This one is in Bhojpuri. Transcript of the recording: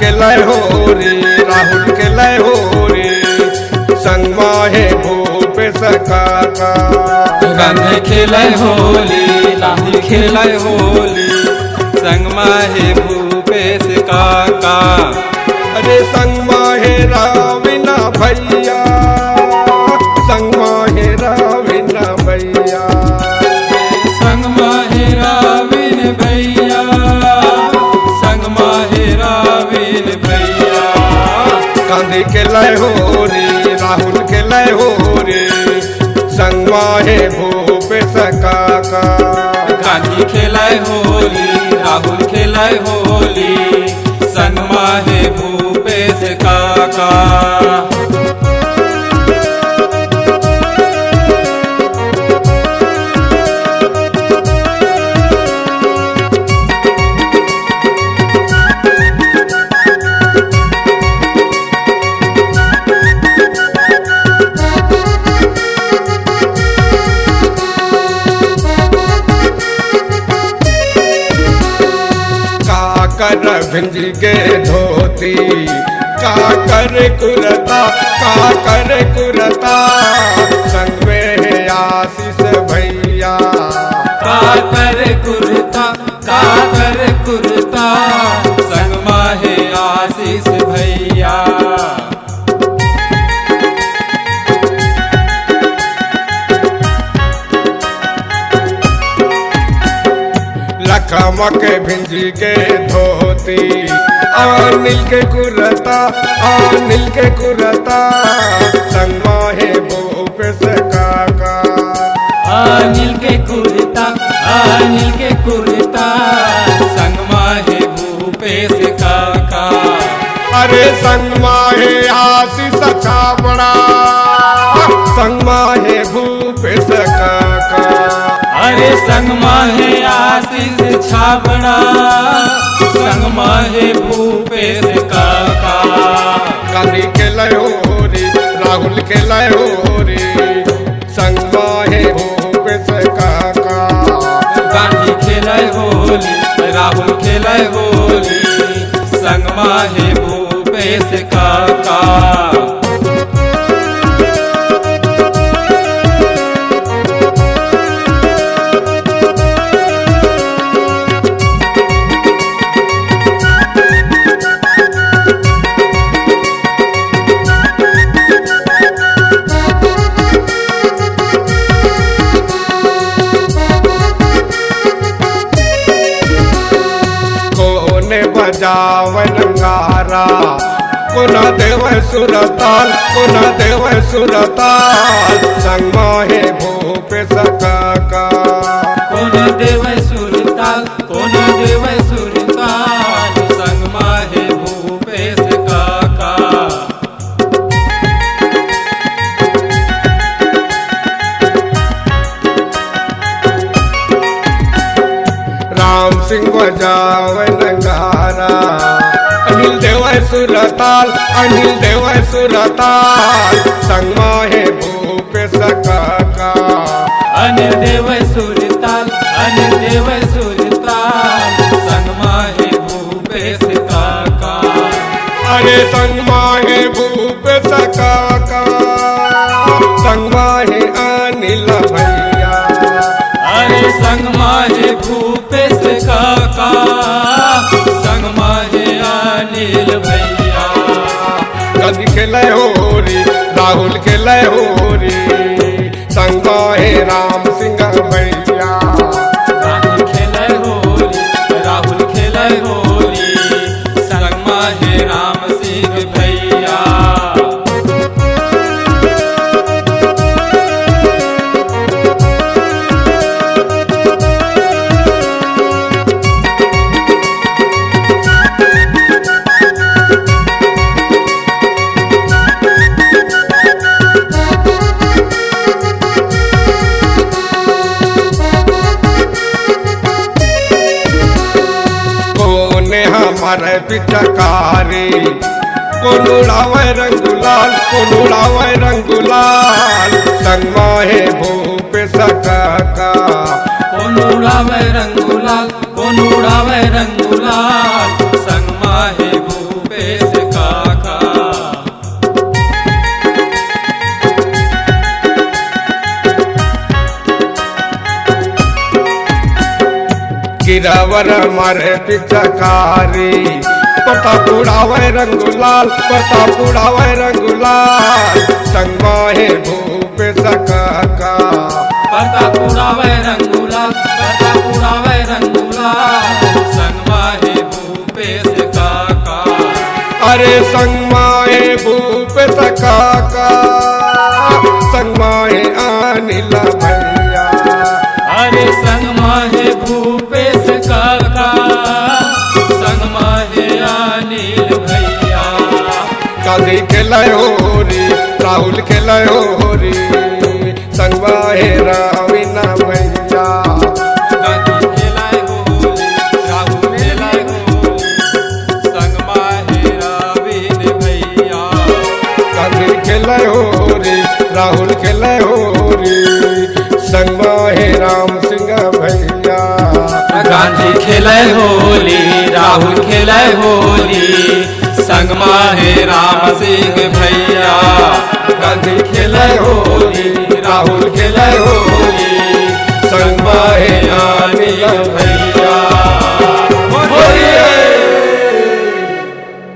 के लय हो रे राहुल के लय हो रे संग माहे भूपेश काका। गांधी खेलय होली राहुल खेलय होली संग माहे भूपेश काका। अरे संग माहे राविना भैया संग माहे राविना भैया संग माहे राविन भैया संग माहे राविन भैया। गांधी के लय हो रे राहुल के लय हो रे संग माहे भूपेश काका। गांधी खेलय होली राहुल खेलय होली संग माहे भूपेश काका। कर भिंज के धोती काकर कुरता काकर कुरता संग में आशीष भैया। काकर कुरता संग माहे आशीष भैया। लखमक भिंज के धोती अनिल के कुरता अनिल के कुरता संग माहे भूपेश काका। अनिल के कुरता संग माहे भूपेश काका। अरे संग माहे आशीष छाबड़ा संग माहे भूपेश काका। अरे संग माहे आशीष छाबड़ा संग माहे भूपेश काका। गांधी के लय हो रे राहुल के लय हो रे संग माहे भूपेश काका। गांधी खेलय होली राहुल खेलय होली संग माहे भूपेश काका। बजावन गारा कोना देव सुरताल कोना देव सुरताल संग माहे भूपेश काका। कोना देव सुरताल संग माहे भूपेश काका। राम सिंह बजावन गारा अनिल देव सुरताल संग माहे भूपेश काका। अनिल देव सुरताल संग माहे भूपेश काका। अरे संग माहे भूपेश काका संग माहे अनिल भैया। अरे संग माहे भूपेश काका संग माहे अनिल भैया। गांधी के लय हो रे राहुल के लय हो रे संग माहे राम सिंह भैया। गांधी खेलय होली राहुल खेलय होली संग माहे राम सिंह भैया। हमारे पिचकारी कोन उड़ावे रंग गुलाल संग माहे भूपेश काका। कोन उड़ावे रंग गुलाल संग माहे भूपेश वीरवर मारे पिचकारी प्रताप उड़ावे रंगुलाल प्रताप उड़ावे रंगुलाल संग माहे भूपेश काका प्रताप उड़ावे रंगुलाल प्रताप उड़ावे रंगुलाल संग माहे भूपेश काका अरे संग माहे भूपेश काका संग माहे अनिल भैया अरे संग माहे भूपेश काका संग माहे अनिल भैया गांधी खेलाय होरी राहुल खेलाय होरी संग माहे रावीना भैया गांधी खेलाय होली राहुल खेलाय होली संग माहे रावीन भैया गांधी खेलाय होरी राहुल खेलाय होरी संग माहे राम सिंह भैया गांधी खेलाय होली राहुल खेलाय होली संग माहे राम सिंह भैया गांधी खेलाय होरी राहुल खेलाय होरी संग माहे अनिल भैया